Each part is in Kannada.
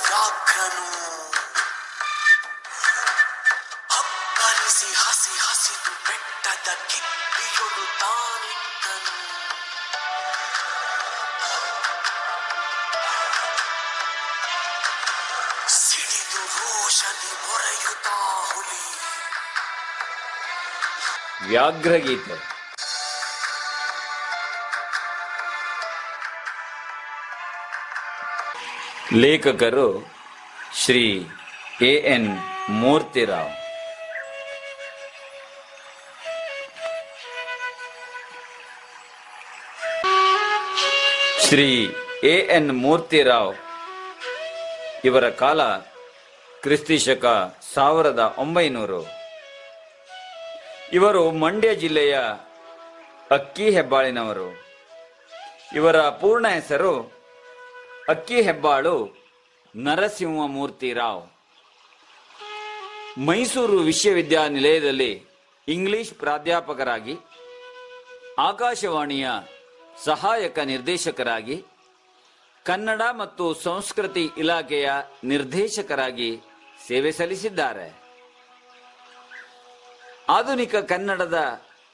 ವ್ಯಾಘ್ರನು ಹಕ್ಕರಿಸಿ ಹಸಿ ಹಸಿದು ಬೆಟ್ಟದ ಕಿಪ್ಪಿಯೊಳು ತಾನಿದ್ದನು. ಸಿಡಿದು ರೋಷದಿ ಮೊರೆಯುತ್ತಾ ಹುಲಿ. ವ್ಯಾಘ್ರಗೀತೆ. ಲೇಖಕರು ಶ್ರೀ ಎ.ಎನ್. ಮೂರ್ತಿರಾವ್. ಶ್ರೀ ಎ.ಎನ್. ಮೂರ್ತಿರಾವ್ ಇವರ ಕಾಲ ಕ್ರಿಸ್ತಿಶಕ 1900. ಇವರು ಮಂಡ್ಯ ಜಿಲ್ಲೆಯ ಅಕ್ಕಿ ಹೆಬ್ಬಾಳಿನವರು. ಇವರ ಪೂರ್ಣ ಹೆಸರು ಅಕ್ಕಿ ಹೆಬ್ಬಾಳು ನರಸಿಂಹಮೂರ್ತಿರಾವ್. ಮೈಸೂರು ವಿಶ್ವವಿದ್ಯಾನಿಲಯದಲ್ಲಿ ಇಂಗ್ಲಿಷ್ ಪ್ರಾಧ್ಯಾಪಕರಾಗಿ, ಆಕಾಶವಾಣಿಯ ಸಹಾಯಕ ನಿರ್ದೇಶಕರಾಗಿ, ಕನ್ನಡ ಮತ್ತು ಸಂಸ್ಕೃತಿ ಇಲಾಖೆಯ ನಿರ್ದೇಶಕರಾಗಿ ಸೇವೆ ಸಲ್ಲಿಸಿದ್ದಾರೆ. ಆಧುನಿಕ ಕನ್ನಡದ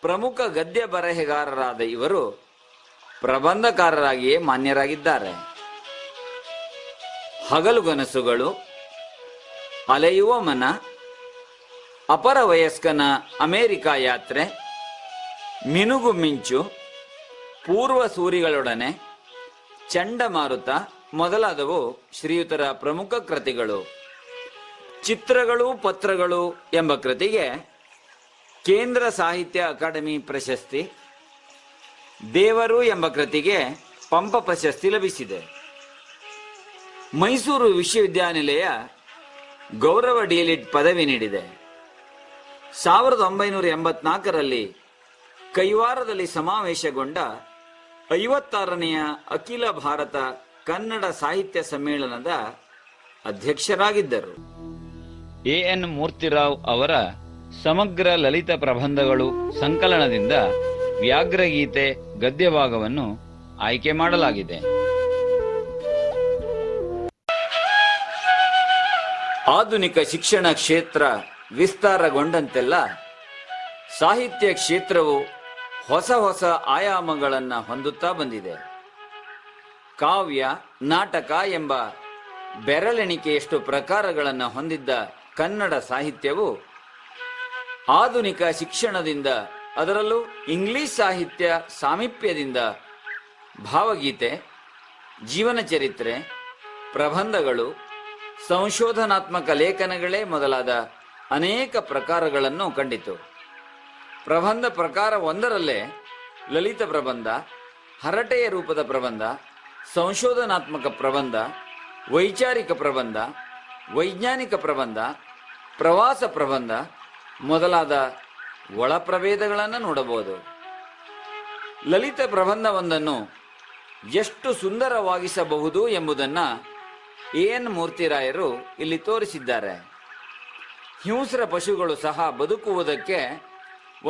ಪ್ರಮುಖ ಗದ್ಯ ಬರೆಹಗಾರರಾದ ಇವರು ಪ್ರಬಂಧಕಾರರಾಗಿಯೇ ಮಾನ್ಯರಾಗಿದ್ದಾರೆ. ಹಗಲುಗನಸುಗಳು, ಅಲೆಯುವ ಮನ, ಅಪರ ವಯಸ್ಕನ ಅಮೆರಿಕ ಯಾತ್ರೆ, ಮಿನುಗು ಮಿಂಚು, ಪೂರ್ವ ಸೂರಿಗಳೊಡನೆ, ಚಂಡಮಾರುತ ಮೊದಲಾದವು ಶ್ರೀಯುತರ ಪ್ರಮುಖ ಕೃತಿಗಳು. ಚಿತ್ರಗಳು ಪತ್ರಗಳು ಎಂಬ ಕೃತಿಗೆ ಕೇಂದ್ರ ಸಾಹಿತ್ಯ ಅಕಾಡೆಮಿ ಪ್ರಶಸ್ತಿ, ದೇವರು ಎಂಬ ಕೃತಿಗೆ ಪಂಪ ಪ್ರಶಸ್ತಿ ಲಭಿಸಿದೆ. ಮೈಸೂರು ವಿಶ್ವವಿದ್ಯಾನಿಲಯ ಗೌರವ ಡಿ.ಲಿಟ್ ಪದವಿ ನೀಡಿದೆ. 1984ರಲ್ಲಿ ಕೈವಾರದಲ್ಲಿ ಸಮಾವೇಶಗೊಂಡ 56ನೆಯ ಅಖಿಲ ಭಾರತ ಕನ್ನಡ ಸಾಹಿತ್ಯ ಸಮ್ಮೇಳನದ ಅಧ್ಯಕ್ಷರಾಗಿದ್ದರು. ಎ.ಎನ್. ಮೂರ್ತಿರಾವ್ ಅವರ ಸಮಗ್ರ ಲಲಿತ ಪ್ರಬಂಧಗಳು ಸಂಕಲನದಿಂದ ವ್ಯಾಘ್ರಗೀತೆ ಗದ್ಯಭಾಗವನ್ನು ಆಯ್ಕೆ ಮಾಡಲಾಗಿದೆ. ಆಧುನಿಕ ಶಿಕ್ಷಣ ಕ್ಷೇತ್ರ ವಿಸ್ತಾರಗೊಂಡಂತೆಲ್ಲ ಸಾಹಿತ್ಯ ಕ್ಷೇತ್ರವು ಹೊಸ ಹೊಸ ಆಯಾಮಗಳನ್ನು ಹೊಂದುತ್ತಾ ಬಂದಿದೆ. ಕಾವ್ಯ, ನಾಟಕ ಎಂಬ ಬೆರಳೆಣಿಕೆಯಷ್ಟು ಪ್ರಕಾರಗಳನ್ನು ಹೊಂದಿದ್ದ ಕನ್ನಡ ಸಾಹಿತ್ಯವು ಆಧುನಿಕ ಶಿಕ್ಷಣದಿಂದ, ಅದರಲ್ಲೂ ಇಂಗ್ಲಿಷ್ ಸಾಹಿತ್ಯ ಸಾಮೀಪ್ಯದಿಂದ ಭಾವಗೀತೆ, ಜೀವನ ಚರಿತ್ರೆ, ಪ್ರಬಂಧಗಳು, ಸಂಶೋಧನಾತ್ಮಕ ಲೇಖನಗಳೇ ಮೊದಲಾದ ಅನೇಕ ಪ್ರಕಾರಗಳನ್ನು ಕಂಡಿತು. ಪ್ರಬಂಧ ಪ್ರಕಾರ ಒಂದರಲ್ಲೇ ಲಲಿತ ಪ್ರಬಂಧ, ಹರಟೆಯ ರೂಪದ ಪ್ರಬಂಧ, ಸಂಶೋಧನಾತ್ಮಕ ಪ್ರಬಂಧ, ವೈಚಾರಿಕ ಪ್ರಬಂಧ, ವೈಜ್ಞಾನಿಕ ಪ್ರಬಂಧ, ಪ್ರವಾಸ ಪ್ರಬಂಧ ಮೊದಲಾದ ಒಳ ಪ್ರಭೇದಗಳನ್ನು ನೋಡಬಹುದು. ಲಲಿತ ಪ್ರಬಂಧವೊಂದನ್ನು ಎಷ್ಟು ಸುಂದರವಾಗಿಸಬಹುದು ಎಂಬುದನ್ನು ಎ.ಎನ್. ಮೂರ್ತಿರಾಯರು ಇಲ್ಲಿ ತೋರಿಸಿದ್ದಾರೆ. ಹಿಂಸ್ರ ಪಶುಗಳು ಸಹ ಬದುಕುವುದಕ್ಕೆ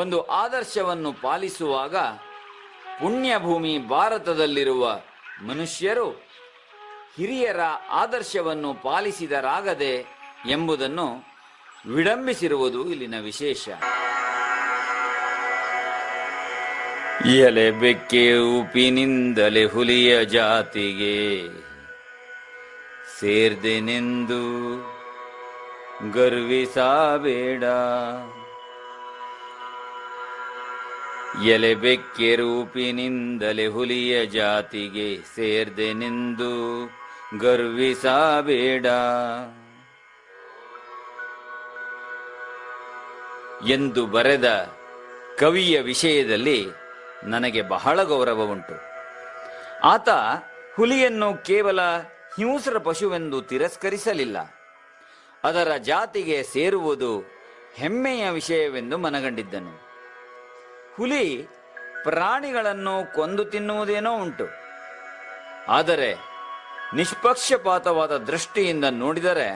ಒಂದು ಆದರ್ಶವನ್ನು ಪಾಲಿಸುವಾಗ ಪುಣ್ಯಭೂಮಿ ಭಾರತದಲ್ಲಿರುವ ಮನುಷ್ಯರು ಹಿರಿಯರ ಆದರ್ಶವನ್ನು ಪಾಲಿಸಿದರಾಗದೆ ಎಂಬುದನ್ನು ವಿಡಂಬಿಸಿರುವುದು ಇಲ್ಲಿನ ವಿಶೇಷ. ಎಲೆ ಬೆಕ್ಕೆ ಉಪಿನಿಂದಲೇ ಹುಲಿಯ ಜಾತಿಗೆ ಸೇರ್ದೆನೆಂದು ಗರ್ವಿಸಬೇಡ. ಎಲೆ ಬೆಕ್ಕೆ ರೂಪಿನಿಂದಲೇ ಹುಲಿಯ ಜಾತಿಗೆ ಸೇರ್ದೆನೆಂದು ಗರ್ವಿಸಬೇಡ ಎಂದು ಬರೆದ ಕವಿಯ ವಿಷಯದಲ್ಲಿ ನನಗೆ ಬಹಳ ಗೌರವ ಉಂಟು. ಆತ ಹುಲಿಯನ್ನು ಕೇವಲ ಹಿಂಸ್ರ ಪಶುವೆಂದು ತಿರಸ್ಕರಿಸಲಿಲ್ಲ. ಅದರ ಜಾತಿಗೆ ಸೇರುವುದು ಹೆಮ್ಮೆಯ ವಿಷಯವೆಂದು ಮನಗಂಡಿದ್ದನು. ಹುಲಿ ಪ್ರಾಣಿಗಳನ್ನು ಕೊಂದು ತಿನ್ನುವುದೇನೋ ಉಂಟು, ಆದರೆ ನಿಷ್ಪಕ್ಷಪಾತವಾದ ದೃಷ್ಟಿಯಿಂದ ನೋಡಿದರೆ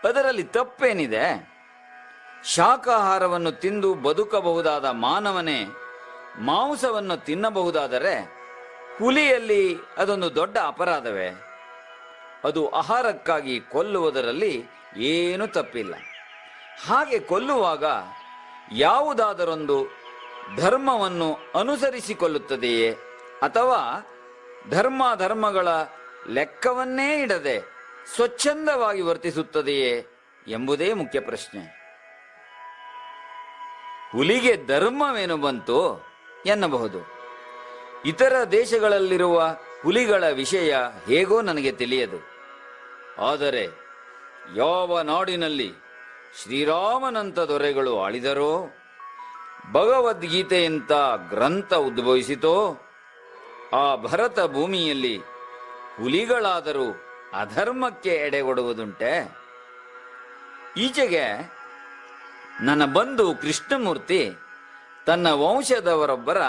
ಅದರಲ್ಲಿ ತಪ್ಪೇನಿದೆ? ಶಾಕಾಹಾರವನ್ನು ತಿಂದು ಬದುಕಬಹುದಾದ ಮಾನವನೇ ಮಾಂಸವನ್ನು ತಿನ್ನಬಹುದಾದರೆ ಹುಲಿಯಲ್ಲಿ ಅದೊಂದು ದೊಡ್ಡ ಅಪರಾಧವೇ? ಅದು ಆಹಾರಕ್ಕಾಗಿ ಕೊಲ್ಲುವುದರಲ್ಲಿ ಏನೂ ತಪ್ಪಿಲ್ಲ. ಹಾಗೆ ಕೊಲ್ಲುವಾಗ ಯಾವುದಾದರೊಂದು ಧರ್ಮವನ್ನು ಅನುಸರಿಸಿಕೊಳ್ಳುತ್ತದೆಯೇ ಅಥವಾ ಧರ್ಮಗಳ ಲೆಕ್ಕವನ್ನೇ ಇಡದೆ ಸ್ವಚ್ಛಂದವಾಗಿ ವರ್ತಿಸುತ್ತದೆಯೇ ಎಂಬುದೇ ಮುಖ್ಯ ಪ್ರಶ್ನೆ. ಹುಲಿಗೆ ಧರ್ಮವೇನು ಬಂತು ಎನ್ನಬಹುದು. ಇತರ ದೇಶಗಳಲ್ಲಿರುವ ಹುಲಿಗಳ ವಿಷಯ ಹೇಗೋ ನನಗೆ ತಿಳಿಯದು. ಆದರೆ ಯಾವ ನಾಡಿನಲ್ಲಿ ಶ್ರೀರಾಮನಂತ ದೊರೆಗಳು ಆಳಿದರೋ, ಭಗವದ್ಗೀತೆಯಂಥ ಗ್ರಂಥ ಉದ್ಭವಿಸಿತೋ, ಆ ಭರತ ಭೂಮಿಯಲ್ಲಿ ಹುಲಿಗಳಾದರೂ ಅಧರ್ಮಕ್ಕೆ ಎಡೆಗೊಡುವುದುಂಟೆ? ಈಚೆಗೆ ನನ್ನ ಬಂಧು ಕೃಷ್ಣಮೂರ್ತಿ ತನ್ನ ವಂಶದವರೊಬ್ಬರ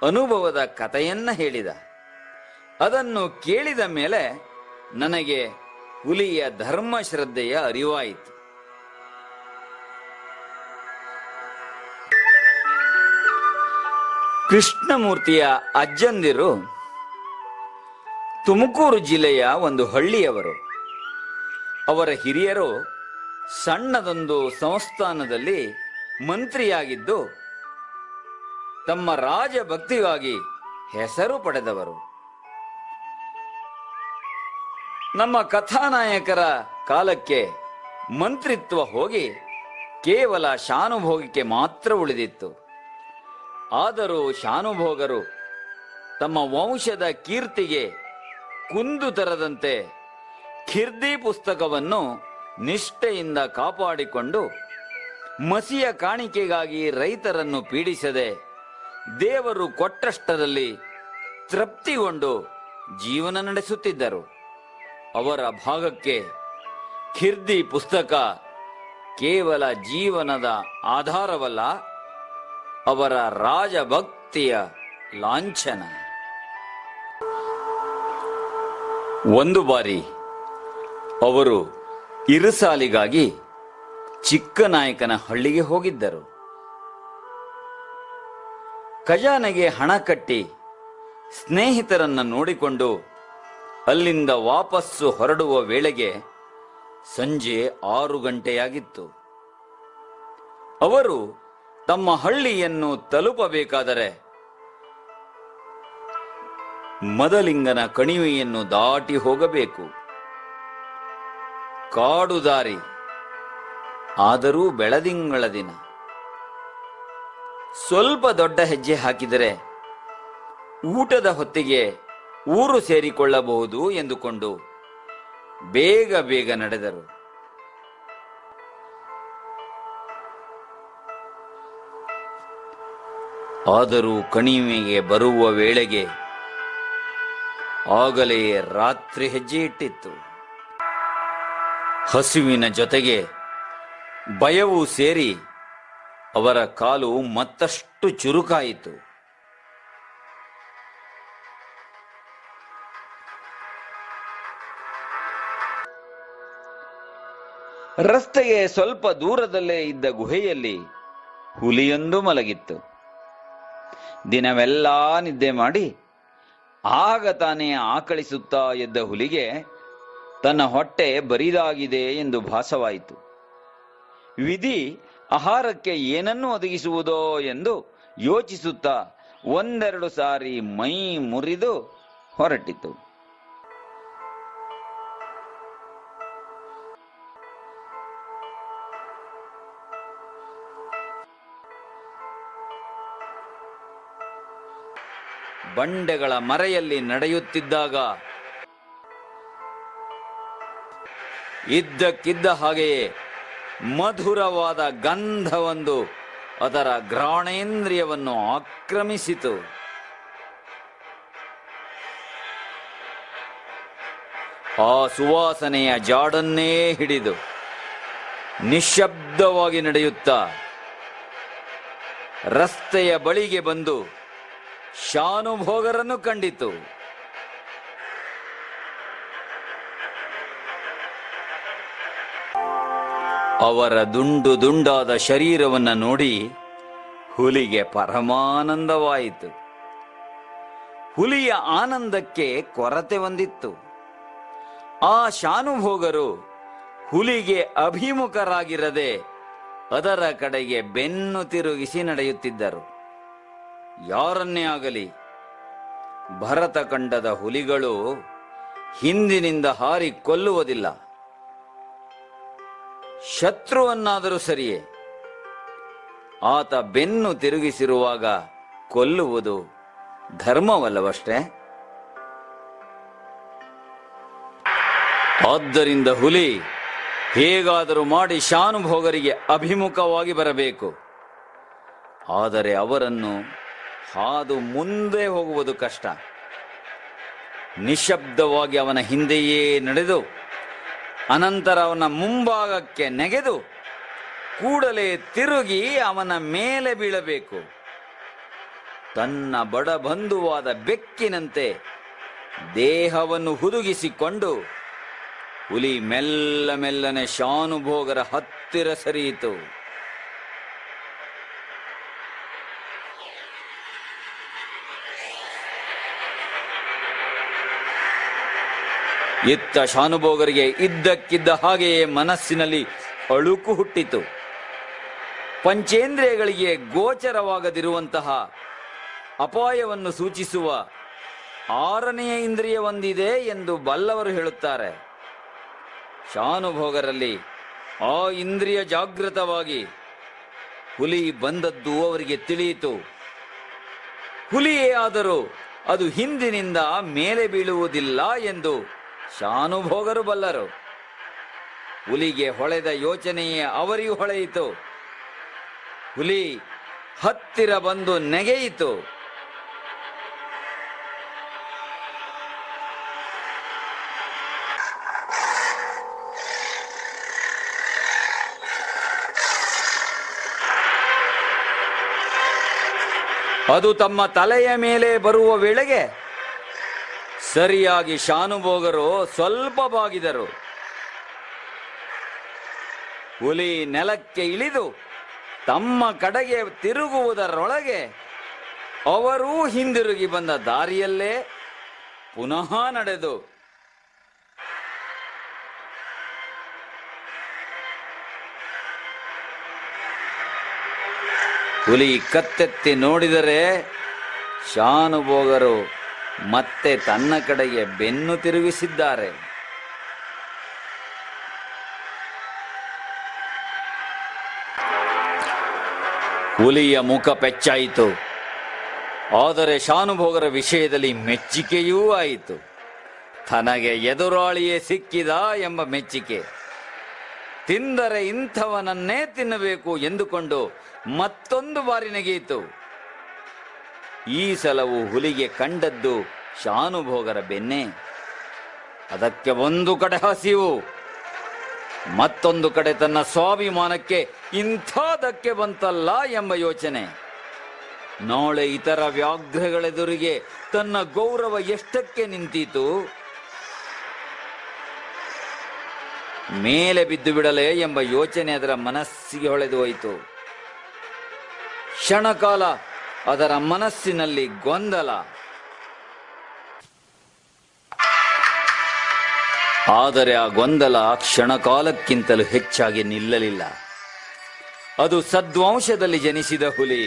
ಅನುಭವದ ಕಥೆಯನ್ನ ಹೇಳಿದ. ಅದನ್ನು ಕೇಳಿದ ಮೇಲೆ ನನಗೆ ಹುಲಿಯ ಧರ್ಮ ಶ್ರದ್ಧೆಯ ಅರಿವಾಯಿತು. ಕೃಷ್ಣಮೂರ್ತಿಯ ಅಜ್ಜಂದಿರು ತುಮಕೂರು ಜಿಲ್ಲೆಯ ಒಂದು ಹಳ್ಳಿಯವರು. ಅವರ ಹಿರಿಯರು ಸಣ್ಣದೊಂದು ಸಂಸ್ಥಾನದಲ್ಲಿ ಮಂತ್ರಿಯಾಗಿದ್ದು ತಮ್ಮ ರಾಜಭಕ್ತಿಗಾಗಿ ಹೆಸರು ಪಡೆದವರು. ನಮ್ಮ ಕಥಾನಾಯಕರ ಕಾಲಕ್ಕೆ ಮಂತ್ರಿತ್ವ ಹೋಗಿ ಕೇವಲ ಶಾನುಭೋಗಕ್ಕೆ ಮಾತ್ರ ಉಳಿದಿತ್ತು. ಆದರೂ ಶಾನುಭೋಗರು ತಮ್ಮ ವಂಶದ ಕೀರ್ತಿಗೆ ಕುಂದು ತರದಂತೆ ಖಿರ್ದಿ ಪುಸ್ತಕವನ್ನು ನಿಷ್ಠೆಯಿಂದ ಕಾಪಾಡಿಕೊಂಡು ಮಸಿಯ ಕಾಣಿಕೆಗಾಗಿ ರೈತರನ್ನು ಪೀಡಿಸದೆ ದೇವರು ಕೊಟ್ಟಷ್ಟರಲ್ಲಿ ತೃಪ್ತಿಗೊಂಡು ಜೀವನ ನಡೆಸುತ್ತಿದ್ದರು. ಅವರ ಭಾಗಕ್ಕೆ ಖಿರ್ದಿ ಪುಸ್ತಕ ಕೇವಲ ಜೀವನದ ಆಧಾರವಲ್ಲ, ಅವರ ರಾಜಭಕ್ತಿಯ ಲಾಂಛನ. ಒಂದು ಬಾರಿ ಅವರು ಇರುಸಾಲಿಗಾಗಿ ಚಿಕ್ಕನಾಯಕನ ಹಳ್ಳಿಗೆ ಹೋಗಿದ್ದರು. ಖಜಾನೆಗೆ ಹಣ ಕಟ್ಟಿ ಸ್ನೇಹಿತರನ್ನ ನೋಡಿಕೊಂಡು ಅಲ್ಲಿಂದ ವಾಪಸ್ಸು ಹೊರಡುವ ವೇಳೆಗೆ ಸಂಜೆ 6 ಗಂಟೆಯಾಗಿತ್ತು. ಅವರು ತಮ್ಮ ಹಳ್ಳಿಯನ್ನು ತಲುಪಬೇಕಾದರೆ ಮದಲಿಂಗನ ಕಣಿವೆಯನ್ನು ದಾಟಿ ಹೋಗಬೇಕು. ಕಾಡು ದಾರಿ, ಆದರೂ ಬೆಳದಿಂಗಳ ದಿನ. ಸ್ವಲ್ಪ ದೊಡ್ಡ ಹೆಜ್ಜೆ ಹಾಕಿದರೆ ಊಟದ ಹೊತ್ತಿಗೆ ಊರು ಸೇರಿಕೊಳ್ಳಬಹುದು ಎಂದುಕೊಂಡು ಬೇಗ ಬೇಗ ನಡೆದರು. ಆದರೂ ಕಣಿವೆಗೆ ಬರುವ ವೇಳೆಗೆ ಆಗಲೇ ರಾತ್ರಿ ಹೆಜ್ಜೆ ಇಟ್ಟಿತ್ತು. ಹಸುವಿನ ಜೊತೆಗೆ ಭಯವೂ ಸೇರಿ ಅವರ ಕಾಲು ಮತ್ತಷ್ಟು ಚುರುಕಾಯಿತು. ರಸ್ತೆಗೆ ಸ್ವಲ್ಪ ದೂರದಲ್ಲೇ ಇದ್ದ ಗುಹೆಯಲ್ಲಿ ಹುಲಿಯೊಂದು ಮಲಗಿತ್ತು. ದಿನವೆಲ್ಲ ನಿದ್ದೆ ಮಾಡಿ ಆಗ ತಾನೇ ಆಕಳಿಸುತ್ತಾ ಎದ್ದ ಹುಲಿಗೆ ತನ್ನ ಹೊಟ್ಟೆ ಬರಿದಾಗಿದೆ ಎಂದು ಭಾಸವಾಯಿತು. ವಿಧಿ ಆಹಾರಕ್ಕೆ ಏನನ್ನು ಒದಗಿಸುವುದೋ ಎಂದು ಯೋಚಿಸುತ್ತಾ 1-2 ಸಾರಿ ಮೈ ಮುರಿದು ಹೊರಟಿತು. ಬಂಡೆಗಳ ಮರೆಯಲ್ಲಿ ನಡೆಯುತ್ತಿದ್ದಾಗ ಇದ್ದಕ್ಕಿದ್ದ ಹಾಗೆಯೇ ಮಧುರವಾದ ಗಂಧವೊಂದು ಅದರ ಘ್ರಾಣೇಂದ್ರಿಯವನ್ನು ಆಕ್ರಮಿಸಿತು. ಆ ಸುವಾಸನೆಯ ಜಾಡನ್ನೇ ಹಿಡಿದು ನಿಶ್ಶಬ್ದವಾಗಿ ನಡೆಯುತ್ತಾ ರಸ್ತೆಯ ಬಳಿಗೆ ಬಂದು ಶಾನುಭೋಗರನ್ನು ಕಂಡಿತು. ಅವರ ದುಂಡು ದುಂಡಾದ ಶರೀರವನ್ನು ನೋಡಿ ಹುಲಿಗೆ ಪರಮಾನಂದವಾಯಿತು. ಹುಲಿಯ ಆನಂದಕ್ಕೆ ಕೊರತೆ ಹೊಂದಿತ್ತು. ಆ ಶಾನುಭೋಗರು ಹುಲಿಗೆ ಅಭಿಮುಖರಾಗಿರದೆ ಅದರ ಕಡೆಗೆ ಬೆನ್ನು ತಿರುಗಿಸಿ ನಡೆಯುತ್ತಿದ್ದರು. ಯಾರನ್ನೇ ಆಗಲಿ ಭರತ ಕಂಡದ ಹುಲಿಗಳು ಹಿಂದಿನಿಂದ ಹಾರಿ ಕೊಲ್ಲುವುದಿಲ್ಲ. ಶತ್ರುವನ್ನಾದರೂ ಸರಿಯೇ, ಆತ ಬೆನ್ನು ತಿರುಗಿಸಿರುವಾಗ ಕೊಲ್ಲುವುದು ಧರ್ಮವಲ್ಲವಷ್ಟೇ. ಆದ್ದರಿಂದ ಹುಲಿ ಹೇಗಾದರೂ ಮಾಡಿ ಶಾನುಭೋಗರಿಗೆ ಅಭಿಮುಖವಾಗಿ ಬರಬೇಕು. ಆದರೆ ಅವರನ್ನು ಹಾದು ಮುಂದೆ ಹೋಗುವುದು ಕಷ್ಟ. ನಿಶ್ಶಬ್ದವಾಗಿ ಅವನ ಹಿಂದೆಯೇ ನಡೆದು ಅನಂತರ ಅವನ ಮುಂಭಾಗಕ್ಕೆ ನೆಗೆದು ಕೂಡಲೇ ತಿರುಗಿ ಅವನ ಮೇಲೆ ಬೀಳಬೇಕು. ತನ್ನ ಬಡಬಂಧುವಾದ ಬೆಕ್ಕಿನಂತೆ ದೇಹವನ್ನು ಹುದುಗಿಸಿಕೊಂಡು ಹುಲಿ ಮೆಲ್ಲ ಮೆಲ್ಲನೆ ಶಾನುಭೋಗರ ಹತ್ತಿರ ಸರಿಯಿತು. ಇತ್ತ ಶಾನುಭೋಗರಿಗೆ ಇದ್ದಕ್ಕಿದ್ದ ಹಾಗೆಯೇ ಮನಸ್ಸಿನಲ್ಲಿ ಅಳುಕು ಹುಟ್ಟಿತು. ಪಂಚೇಂದ್ರಿಯಗಳಿಗೆ ಗೋಚರವಾಗದಿರುವಂತಹ ಅಪಾಯವನ್ನು ಸೂಚಿಸುವ 6ನೆಯ ಇಂದ್ರಿಯ ಒಂದಿದೆ ಎಂದು ಬಲ್ಲವರು ಹೇಳುತ್ತಾರೆ. ಶಾನುಭೋಗರಲ್ಲಿ ಆ ಇಂದ್ರಿಯ ಜಾಗೃತವಾಗಿ ಹುಲಿ ಬಂದದ್ದು ಅವರಿಗೆ ತಿಳಿಯಿತು. ಹುಲಿಯೇ ಆದರೂ ಅದು ಹಿಂದಿನಿಂದ ಮೇಲೆ ಬೀಳುವುದಿಲ್ಲ ಎಂದು ಶಾನುಭೋಗರು ಬಲ್ಲರು. ಹುಲಿಗೆ ಹೊಳೆದ ಯೋಚನೆಯೇ ಅವರಿಗೂ ಹೊಳೆಯಿತು. ಹುಲಿ ಹತ್ತಿರ ಬಂದು ನೆಗೆಯಿತು. ಅದು ತಮ್ಮ ತಲೆಯ ಮೇಲೆ ಬರುವ ವೇಳೆಗೆ ಸರಿಯಾಗಿ ಶಾನುಭೋಗರು ಸ್ವಲ್ಪ ಬಾಗಿದರು. ಹುಲಿ ನೆಲಕ್ಕೆ ಇಳಿದು ತಮ್ಮ ಕಡೆಗೆ ತಿರುಗುವುದರೊಳಗೆ ಅವರೂ ಹಿಂದಿರುಗಿ ಬಂದ ದಾರಿಯಲ್ಲೇ ಪುನಃ ನಡೆದು ಹುಲಿ ಕತ್ತೆತ್ತಿ ನೋಡಿದರೆ ಶಾನುಭೋಗರು ಮತ್ತೆ ತನ್ನ ಕಡೆಗೆ ಬೆನ್ನು ತಿರುಗಿಸಿದ್ದಾರೆ. ಹುಲಿಯ ಮುಖ ಪೆಚ್ಚಾಯಿತು. ಆದರೆ ಶಾನುಭೋಗರ ವಿಷಯದಲ್ಲಿ ಮೆಚ್ಚುಗೆಯೂ ಆಯಿತು. ತನಗೆ ಎದುರಾಳಿಯೇ ಸಿಕ್ಕಿದ ಎಂಬ ಮೆಚ್ಚುಗೆ. ತಿಂದರೆ ಇಂಥವನನ್ನೇ ತಿನ್ನಬೇಕು ಎಂದುಕೊಂಡು ಮತ್ತೊಂದು ಬಾರಿ ನೆಗೆಯಿತು. ಈ ಸಲವು ಹುಲಿಗೆ ಕಂಡದ್ದು ಶಾನುಭೋಗರ ಬೆನ್ನೆ. ಅದಕ್ಕೆ ಒಂದು ಕಡೆ ಹಸಿವು, ಮತ್ತೊಂದು ಕಡೆ ತನ್ನ ಸ್ವಾಭಿಮಾನಕ್ಕೆ ಇಂಥ ಧಕ್ಕೆ ಬಂತಲ್ಲ ಎಂಬ ಯೋಚನೆ. ನಾಳೆ ಇತರ ವ್ಯಾಘ್ರಗಳೆದುರಿಗೆ ತನ್ನ ಗೌರವ ಎಷ್ಟಕ್ಕೆ ನಿಂತೀತು? ಮೇಲೆ ಬಿದ್ದು ಬಿಡಲೇ ಎಂಬ ಯೋಚನೆ ಅದರ ಮನಸ್ಸಿಗೆ ಹೊಳೆದು ಹೋಯಿತು. ಕ್ಷಣಕಾಲ ಅದರ ಮನಸ್ಸಿನಲ್ಲಿ ಗೊಂದಲ. ಆದರೆ ಆ ಗೊಂದಲ ಕ್ಷಣಕಾಲಕ್ಕಿಂತಲೂ ಹೆಚ್ಚಾಗಿ ನಿಲ್ಲಲಿಲ್ಲ. ಅದು ಸದ್ವಂಶದಲ್ಲಿ ಜನಿಸಿದ ಹುಲಿ.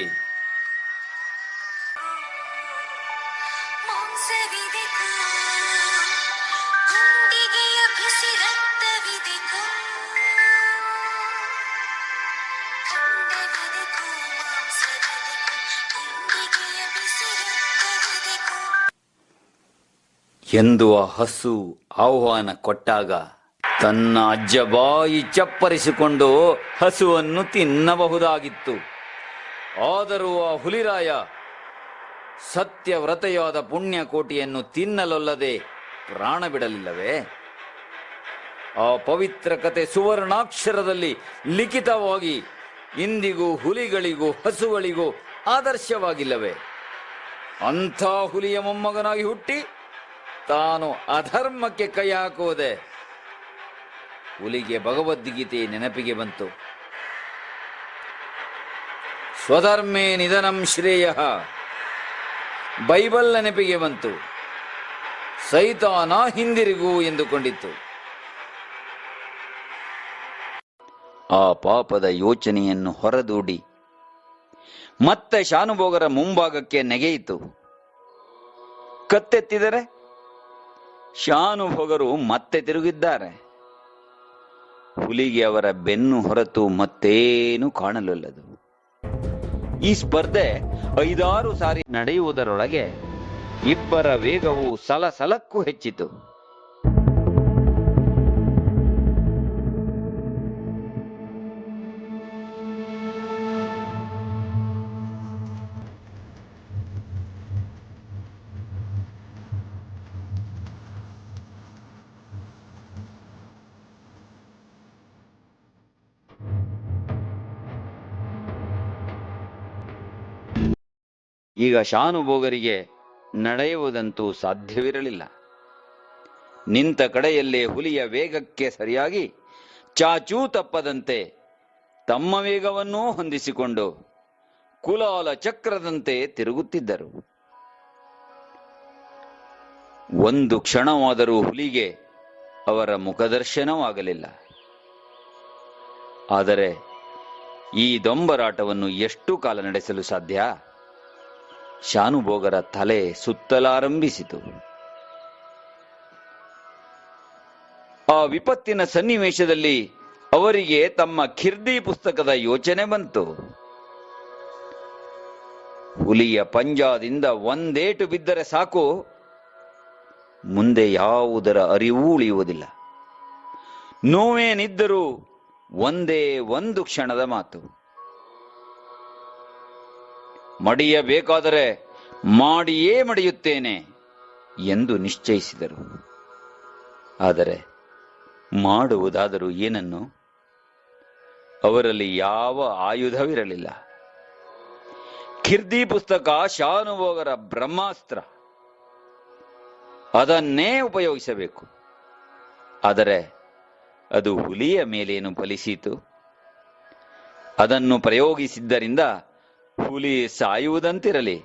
ಎಂದು ಆ ಹಸು ಆಹ್ವಾನ ಕೊಟ್ಟಾಗ ತನ್ನ ಅಜ್ಜ ಬಾಯಿ ಚಪ್ಪರಿಸಿಕೊಂಡು ಹಸುವನ್ನು ತಿನ್ನಬಹುದಾಗಿತ್ತು. ಆದರೂ ಆ ಹುಲಿರಾಯ ಸತ್ಯವ್ರತೆಯಾದ ಪುಣ್ಯಕೋಟಿಯನ್ನು ತಿನ್ನಲೊಲ್ಲದೆ ಪ್ರಾಣ ಬಿಡಲಿಲ್ಲವೇ? ಆ ಪವಿತ್ರ ಕತೆ ಸುವರ್ಣಾಕ್ಷರದಲ್ಲಿ ಲಿಖಿತವಾಗಿ ಇಂದಿಗೂ ಹುಲಿಗಳಿಗೂ ಹಸುಗಳಿಗೂ ಆದರ್ಶವಾಗಿಲ್ಲವೇ? ಅಂಥ ಹುಲಿಯ ಮೊಮ್ಮಗನಾಗಿ ಹುಟ್ಟಿ ತಾನು ಅಧರ್ಮಕ್ಕೆ ಕೈ ಹಾಕುವುದೇ? ಹುಲಿಗೆ ಭಗವದ್ಗೀತೆ ನೆನಪಿಗೆ ಬಂತು. ಸ್ವಧರ್ಮೇ ನಿಧನಂ ಶ್ರೇಯ. ಬೈಬಲ್ ನೆನಪಿಗೆ ಬಂತು. ಸೈತಾನ ಹಿಂದಿರುಗು ಎಂದುಕೊಂಡಿತ್ತು. ಆ ಪಾಪದ ಯೋಚನೆಯನ್ನು ಹೊರದೂಡಿ ಮತ್ತೆ ಶಾನುಭೋಗರ ಮುಂಭಾಗಕ್ಕೆ ನೆಗೆಯಿತು. ಕತ್ತೆತ್ತಿದರೆ ಶಾನುಭೋಗರು ಮತ್ತೆ ತಿರುಗಿದ್ದಾರೆ. ಹುಲಿಗೆ ಅವರ ಬೆನ್ನು ಹೊರತು ಮತ್ತೇನು ಕಾಣಲೊಲ್ಲದು. ಈ ಸ್ಪರ್ಧೆ 5-6 ಸಾರಿ ನಡೆಯುವುದರೊಳಗೆ ಇಬ್ಬರ ವೇಗವು ಸಲಸಲಕ್ಕೂ ಹೆಚ್ಚಿತು. ಈಗ ಶಾನುಭೋಗರಿಗೆ ನಡೆಯುವುದಂತೂ ಸಾಧ್ಯವಿರಲಿಲ್ಲ. ನಿಂತ ಕಡೆಯಲ್ಲೇ ಹುಲಿಯ ವೇಗಕ್ಕೆ ಸರಿಯಾಗಿ ಚಾಚೂ ತಪ್ಪದಂತೆ ತಮ್ಮ ವೇಗವನ್ನೂ ಹೊಂದಿಸಿಕೊಂಡು ಕುಲಾಲ ಚಕ್ರದಂತೆ ತಿರುಗುತ್ತಿದ್ದರು. ಒಂದು ಕ್ಷಣವಾದರೂ ಹುಲಿಗೆ ಅವರ ಮುಖದರ್ಶನವಾಗಲಿಲ್ಲ. ಆದರೆ ಈ ದೊಂಬರಾಟವನ್ನು ಎಷ್ಟು ಕಾಲ ನಡೆಸಲು ಸಾಧ್ಯ? ಶಾನುಭೋಗರ ತಲೆ ಸುತ್ತಲಾರಂಭಿಸಿತು. ಆ ವಿಪತ್ತಿನ ಸನ್ನಿವೇಶದಲ್ಲಿ ಅವರಿಗೆ ತಮ್ಮ ಖಿರ್ದಿ ಪುಸ್ತಕದ ಯೋಚನೆ ಬಂತು. ಹುಲಿಯ ಪಂಜಾದಿಂದ ಒಂದೇಟು ಬಿದ್ದರೆ ಸಾಕು, ಮುಂದೆ ಯಾವುದರ ಅರಿವೂ ಉಳಿಯುವುದಿಲ್ಲ. ನೋವೇನಿದ್ದರೂ ಒಂದೇ ಒಂದು ಕ್ಷಣದ ಮಾತು. ಮಡಿಯಬೇಕಾದರೆ ಮಾಡಿಯೇ ಮಡಿಯುತ್ತೇನೆ ಎಂದು ನಿಶ್ಚಯಿಸಿದರು. ಆದರೆ ಮಾಡುವುದಾದರೂ ಏನನ್ನು? ಅವರಲ್ಲಿ ಯಾವ ಆಯುಧವಿರಲಿಲ್ಲ. ಖಿರ್ದಿ ಪುಸ್ತಕ ಶಾನುಭೋಗರ ಬ್ರಹ್ಮಾಸ್ತ್ರ, ಅದನ್ನೇ ಉಪಯೋಗಿಸಬೇಕು. ಆದರೆ ಅದು ಹುಲಿಯ ಮೇಲೇನು ಫಲಿಸಿತು? ಅದನ್ನು ಪ್ರಯೋಗಿಸಿದ್ದರಿಂದ ಹುಲಿ ಸಾಯುವುದಂತಿರಲಿ,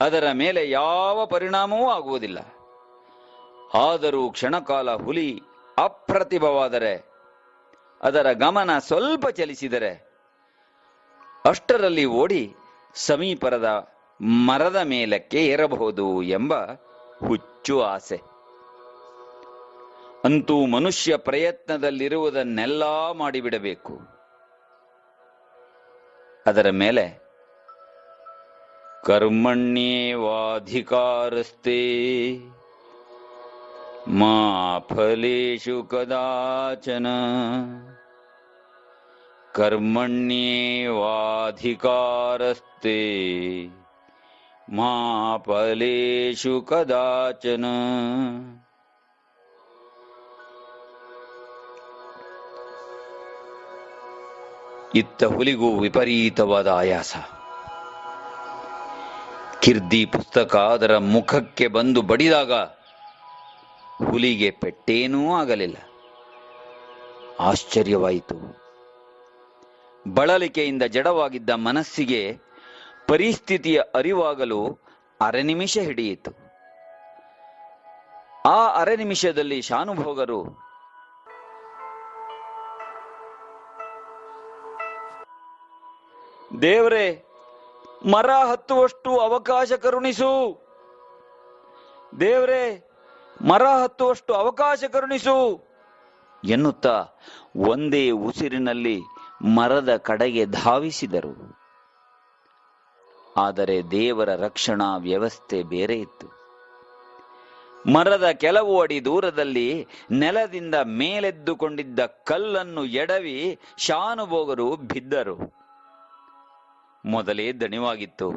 ಅದರ ಮೇಲೆ ಯಾವ ಪರಿಣಾಮವೂ ಆಗುವುದಿಲ್ಲ. ಆದರೂ ಕ್ಷಣಕಾಲ ಹುಲಿ ಅಪ್ರತಿಭವಾದರೆ, ಅದರ ಗಮನ ಸ್ವಲ್ಪ ಚಲಿಸಿದರೆ ಅಷ್ಟರಲ್ಲಿ ಓಡಿ ಸಮೀಪದ ಮರದ ಮೇಲಕ್ಕೆ ಏರಬಹುದು ಎಂಬ ಹುಚ್ಚು ಆಸೆ. ಅಂತೂ ಮನುಷ್ಯ ಪ್ರಯತ್ನದಲ್ಲಿರುವುದನ್ನೆಲ್ಲ ಮಾಡಿಬಿಡಬೇಕು. ಅದರ ಮೇಲೆ ಕರ್ಮಣ್ಯೇವಾಧಿಕಾರಸ್ತೆ ಮಾ ಫಲೇಷು ಕದಾಚನ, ಕರ್ಮಣ್ಯೇವಾಧಿಕಾರಸ್ತೆ ಮಾ ಫಲೇಷು ಕದಾಚನ. ಇತ್ತ ಹುಲಿಗೂ ವಿಪರೀತವಾದ ಆಯಾಸ. ಖಿರ್ದಿ ಪುಸ್ತಕ ಅದರ ಮುಖಕ್ಕೆ ಬಂದು ಬಡಿದಾಗ ಹುಲಿಗೆ ಪೆಟ್ಟೇನೂ ಆಗಲಿಲ್ಲ. ಆಶ್ಚರ್ಯವಾಯಿತು. ಬಳಲಿಕೆಯಿಂದ ಜಡವಾಗಿದ್ದ ಮನಸ್ಸಿಗೆ ಪರಿಸ್ಥಿತಿಯ ಅರಿವಾಗಲು 1/2 ನಿಮಿಷ ಹಿಡಿಯಿತು. ಆ 1/2 ನಿಮಿಷದಲ್ಲಿ ಶಾನುಭೋಗರು ದೇವರೇ, ಮರ ಹತ್ತುವಷ್ಟು ಅವಕಾಶ ಕರುಣಿಸು, ದೇವರೇ, ಮರ ಹತ್ತುವಷ್ಟು ಅವಕಾಶ ಕರುಣಿಸು ಎನ್ನುತ್ತಾ ಒಂದೇ ಉಸಿರಿನಲ್ಲಿ ಮರದ ಕಡೆಗೆ ಧಾವಿಸಿದರು. ಆದರೆ ದೇವರ ರಕ್ಷಣಾ ವ್ಯವಸ್ಥೆ ಬೇರೆ ಇತ್ತು. ಮರದ ಕೆಲವು ಅಡಿ ದೂರದಲ್ಲಿ ನೆಲದಿಂದ ಮೇಲೆದ್ದುಕೊಂಡಿದ್ದ ಕಲ್ಲನ್ನು ಎಡವಿ ಶಾನುಭೋಗರು ಬಿದ್ದರು. ಮೊದಲೇ ದಣಿವಾಗಿತ್ತು.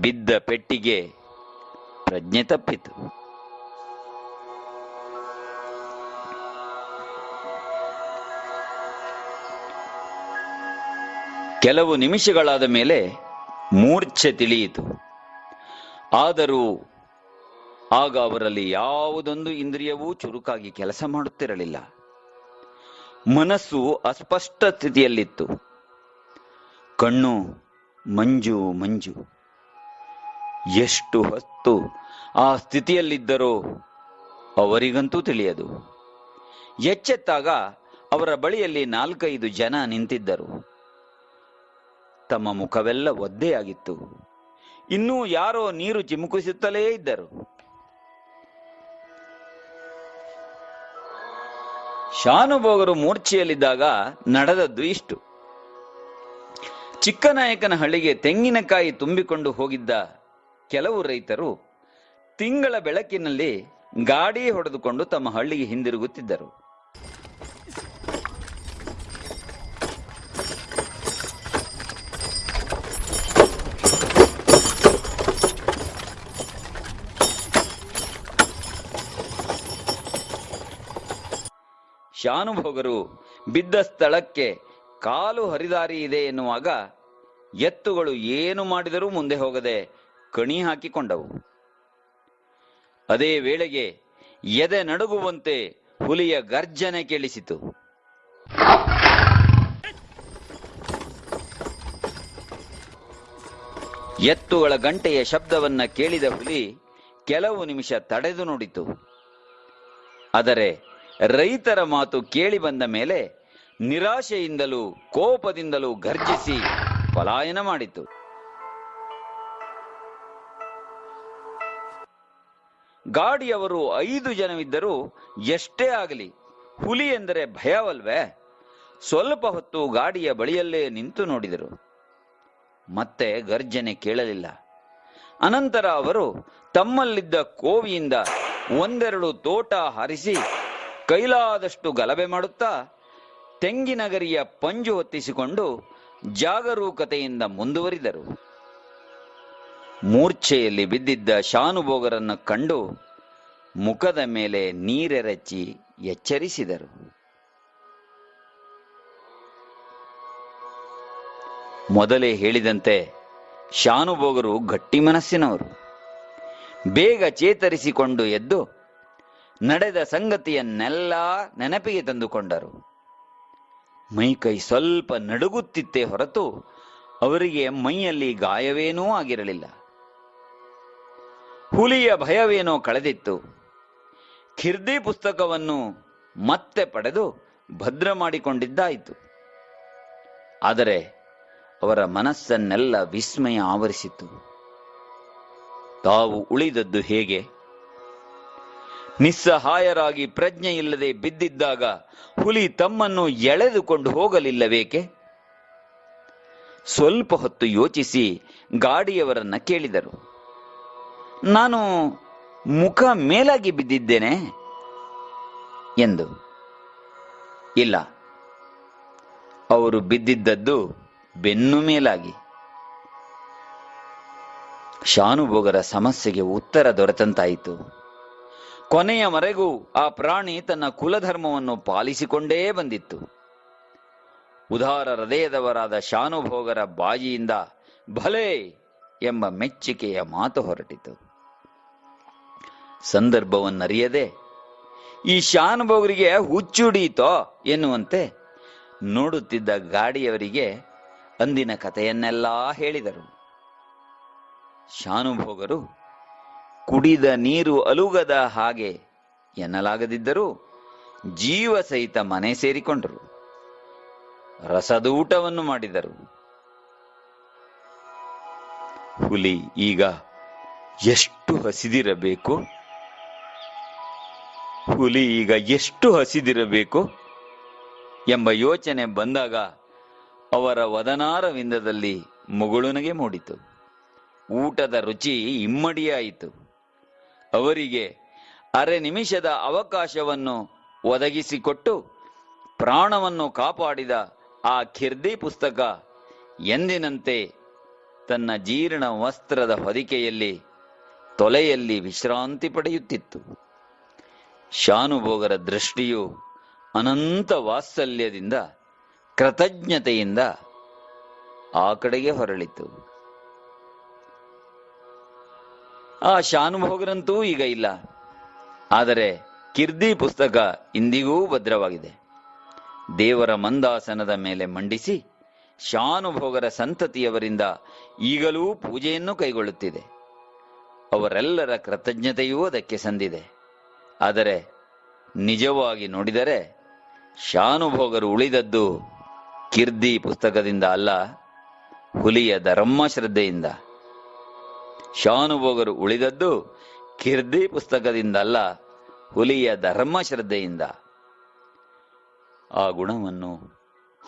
ಬಿದ್ದ ಪೆಟ್ಟಿಗೆ ಪ್ರಜ್ಞೆ ತಪ್ಪಿತು. ಕೆಲವು ನಿಮಿಷಗಳಾದ ಮೇಲೆ ಮೂರ್ಛೆ ತಿಳಿಯಿತು. ಆದರೂ ಆಗ ಅವರಲ್ಲಿ ಯಾವುದೊಂದು ಇಂದ್ರಿಯವೂ ಚುರುಕಾಗಿ ಕೆಲಸ ಮಾಡುತ್ತಿರಲಿಲ್ಲ. ಮನಸ್ಸು ಅಸ್ಪಷ್ಟ ಸ್ಥಿತಿಯಲ್ಲಿತ್ತು. ಕಣ್ಣು ಮಂಜು ಮಂಜು. ಎಷ್ಟು ಹೊತ್ತು ಆ ಸ್ಥಿತಿಯಲ್ಲಿದ್ದರೋ ಅವರಿಗಂತೂ ತಿಳಿಯದು. ಎಚ್ಚೆತ್ತಾಗ ಅವರ ಬಳಿಯಲ್ಲಿ 4-5 ಜನ ನಿಂತಿದ್ದರು. ತಮ್ಮ ಮುಖವೆಲ್ಲ ಒದ್ದೆಯಾಗಿತ್ತು. ಇನ್ನೂ ಯಾರೋ ನೀರು ಚಿಮುಕಿಸುತ್ತಲೇ ಇದ್ದರು. ಶಾನುಭೋಗರು ಮೂರ್ಛೆಯಲ್ಲಿದ್ದಾಗ ನಡೆದದ್ದು ಇಷ್ಟು. ಚಿಕ್ಕನಾಯಕನಹಳ್ಳಿಗೆ ತೆಂಗಿನಕಾಯಿ ತುಂಬಿಕೊಂಡು ಹೋಗಿದ್ದ ಕೆಲವು ರೈತರು ತಿಂಗಳ ಬೆಳಕಿನಲ್ಲಿ ಗಾಡಿ ಹೊಡೆದುಕೊಂಡು ತಮ್ಮ ಹಳ್ಳಿಗೆ ಹಿಂದಿರುಗುತ್ತಿದ್ದರು. ಶಾನುಭೋಗರು ಬಿದ್ದ ಸ್ಥಳಕ್ಕೆ ಕಾಲು ಹರಿದಾರಿ ಇದೆ ಎನ್ನುವಾಗ ಎತ್ತುಗಳು ಏನು ಮಾಡಿದರೂ ಮುಂದೆ ಹೋಗದೆ ಕಣಿ ಹಾಕಿಕೊಂಡವು. ಅದೇ ವೇಳೆಗೆ ಎದೆ ನಡುಗುವಂತೆ ಹುಲಿಯ ಗರ್ಜನೆ ಕೇಳಿಸಿತು. ಎತ್ತುಗಳ ಗಂಟೆಯ ಶಬ್ದವನ್ನ ಕೇಳಿದ ಹುಲಿ ಕೆಲವು ನಿಮಿಷ ತಡೆದು ನೋಡಿತು. ಆದರೆ ರೈತರ ಮಾತು ಕೇಳಿ ಬಂದ ಮೇಲೆ ನಿರಾಶೆಯಿಂದಲೂ ಕೋಪದಿಂದಲೂ ಗರ್ಜಿಸಿ ಪಲಾಯನ ಮಾಡಿತು. ಗಾಡಿಯವರು 5 ಜನವಿದ್ದರೂ ಎಷ್ಟೇ ಆಗಲಿ ಹುಲಿ ಎಂದರೆ ಭಯವಲ್ವೇ? ಸ್ವಲ್ಪ ಹೊತ್ತು ಗಾಡಿಯ ಬಳಿಯಲ್ಲೇ ನಿಂತು ನೋಡಿದರು. ಮತ್ತೆ ಗರ್ಜನೆ ಕೇಳಲಿಲ್ಲ. ಅನಂತರ ಅವರು ತಮ್ಮಲ್ಲಿದ್ದ ಕೋವಿಯಿಂದ 1-2 ತೋಟ ಹಾರಿಸಿ ಕೈಲಾದಷ್ಟು ಗಲಭೆ ಮಾಡುತ್ತಾ ತೆಂಗಿನಗರಿಯ ಪಂಜು ಹೊತ್ತಿಸಿಕೊಂಡು ಜಾಗರೂಕತೆಯಿಂದ ಮುಂದುವರಿದರು. ಮೂರ್ಛೆಯಲ್ಲಿ ಬಿದ್ದಿದ್ದ ಶಾನುಭೋಗರನ್ನು ಕಂಡು ಮುಖದ ಮೇಲೆ ನೀರೆರಚಿ ಎಚ್ಚರಿಸಿದರು. ಮೊದಲೇ ಹೇಳಿದಂತೆ ಶಾನುಭೋಗರು ಗಟ್ಟಿ ಮನಸ್ಸಿನವರು. ಬೇಗ ಚೇತರಿಸಿಕೊಂಡು ಎದ್ದು ನಡೆದ ಸಂಗತಿಯನ್ನೆಲ್ಲ ನೆನಪಿಗೆ ತಂದುಕೊಂಡರು. ಮೈಕೈ ಸ್ವಲ್ಪ ನಡುಗುತ್ತಿತ್ತೇ ಹೊರತು ಅವರಿಗೆ ಮೈಯಲ್ಲಿ ಗಾಯವೇನೂ ಆಗಿರಲಿಲ್ಲ. ಹುಲಿಯ ಭಯವೇನೋ ಕಳೆದಿತ್ತು. ಖಿರ್ದಿ ಪುಸ್ತಕವನ್ನು ಮತ್ತೆ ಪಡೆದು ಭದ್ರ ಮಾಡಿಕೊಂಡಿದ್ದಾಯಿತು. ಆದರೆ ಅವರ ಮನಸ್ಸನ್ನೆಲ್ಲ ವಿಸ್ಮಯ ಆವರಿಸಿತು. ತಾವು ಉಳಿದದ್ದು ಹೇಗೆ? ನಿಸ್ಸಹಾಯರಾಗಿ ಪ್ರಜ್ಞೆ ಇಲ್ಲದೆ ಬಿದ್ದಿದ್ದಾಗ ಹುಲಿ ತಮ್ಮನ್ನು ಎಳೆದುಕೊಂಡು ಹೋಗಲಿಲ್ಲವೇಕೆ? ಸ್ವಲ್ಪ ಹೊತ್ತು ಯೋಚಿಸಿ ಗಾಡಿಯವರನ್ನ ಕೇಳಿದರು. ನಾನು ಮುಖ ಮೇಲಾಗಿ ಬಿದ್ದಿದ್ದೇನೆ ಎಂದು. ಇಲ್ಲ, ಅವರು ಬಿದ್ದಿದ್ದದ್ದು ಬೆನ್ನು ಮೇಲಾಗಿ. ಶಾನುಭೋಗರ ಸಮಸ್ಯೆಗೆ ಉತ್ತರ ದೊರೆತಂತಾಯಿತು. ಕೊನೆಯವರೆಗೂ ಆ ಪ್ರಾಣಿ ತನ್ನ ಕುಲಧರ್ಮವನ್ನು ಪಾಲಿಸಿಕೊಂಡೇ ಬಂದಿತ್ತು. ಉದಾರ ಹೃದಯದವರಾದ ಶಾನುಭೋಗರ ಬಾಯಿಯಿಂದ ಭಲೇ ಎಂಬ ಮೆಚ್ಚುಗೆಯ ಮಾತು ಹೊರಟಿತು. ಸಂದರ್ಭವನ್ನರಿಯದೆ ಈ ಶಾನುಭೋಗರಿಗೆ ಹುಚ್ಚುಡೀತೋ ಎನ್ನುವಂತೆ ನೋಡುತ್ತಿದ್ದ ಗಾಡಿಯವರಿಗೆ ಅಂದಿನ ಕಥೆಯನ್ನೆಲ್ಲ ಹೇಳಿದರು. ಶಾನುಭೋಗರು ಕುಡಿದ ನೀರು ಅಲುಗದ ಹಾಗೆ ಎನ್ನಲಾಗದಿದ್ದರೂ ಜೀವ ಸಹಿತ ಮನೆ ಸೇರಿಕೊಂಡರು. ರಸದೂಟವನ್ನು ಮಾಡಿದರು. ಹುಲಿ ಈಗ ಎಷ್ಟು ಹಸಿದಿರಬೇಕು? ಹುಲಿ ಈಗ ಎಷ್ಟು ಹಸಿದಿರಬೇಕು ಎಂಬ ಯೋಚನೆ ಬಂದಾಗ ಅವರ ವದನಾರವಿಂದದಲ್ಲಿ ಮುಗುಳುನಗೆ ಮೂಡಿತು. ಊಟದ ರುಚಿ ಇಮ್ಮಡಿಯಾಯಿತು. ಅವರಿಗೆ ಅರೆ ನಿಮಿಷದ ಅವಕಾಶವನ್ನು ಒದಗಿಸಿಕೊಟ್ಟು ಪ್ರಾಣವನ್ನು ಕಾಪಾಡಿದ ಆ ಖಿರ್ದಿ ಪುಸ್ತಕ ಎಂದಿನಂತೆ ತನ್ನ ಜೀರ್ಣ ವಸ್ತ್ರದ ಹೊದಿಕೆಯಲ್ಲಿ ತೊಲೆಯಲ್ಲಿ ವಿಶ್ರಾಂತಿ ಪಡೆಯುತ್ತಿತ್ತು. ಶಾನುಭೋಗರ ದೃಷ್ಟಿಯು ಅನಂತ ವಾತ್ಸಲ್ಯದಿಂದ ಕೃತಜ್ಞತೆಯಿಂದ ಆ ಕಡೆಗೆ ಹೊರಳಿತು. ಆ ಶಾನುಭೋಗರಂತೂ ಈಗ ಇಲ್ಲ. ಆದರೆ ಖಿರ್ದಿ ಪುಸ್ತಕ ಇಂದಿಗೂ ಭದ್ರವಾಗಿದೆ. ದೇವರ ಮಂದಾಸನದ ಮೇಲೆ ಮಂಡಿಸಿ ಶಾನುಭೋಗರ ಸಂತತಿಯವರಿಂದ ಈಗಲೂ ಪೂಜೆಯನ್ನು ಕೈಗೊಳ್ಳುತ್ತಿದೆ. ಅವರೆಲ್ಲರ ಕೃತಜ್ಞತೆಯೂ ಅದಕ್ಕೆ ಸಂದಿದೆ. ಆದರೆ ನಿಜವಾಗಿ ನೋಡಿದರೆ ಶಾನುಭೋಗರು ಉಳಿದದ್ದು ಕೀರ್ತಿ ಪುಸ್ತಕದಿಂದ ಅಲ್ಲ, ಹುಲಿಯ ಧರ್ಮ ಶ್ರದ್ಧೆಯಿಂದ. ಶಾನುಭೋಗರು ಉಳಿದದ್ದು ಕೀರ್ತಿ ಪುಸ್ತಕದಿಂದ ಅಲ್ಲ, ಹುಲಿಯ ಧರ್ಮ ಶ್ರದ್ಧೆಯಿಂದ. ಆ ಗುಣವನ್ನು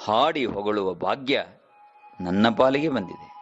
ಹಾಡಿ ಹೊಗಳುವ ಭಾಗ್ಯ ನನ್ನ ಪಾಲಿಗೆ ಬಂದಿದೆ.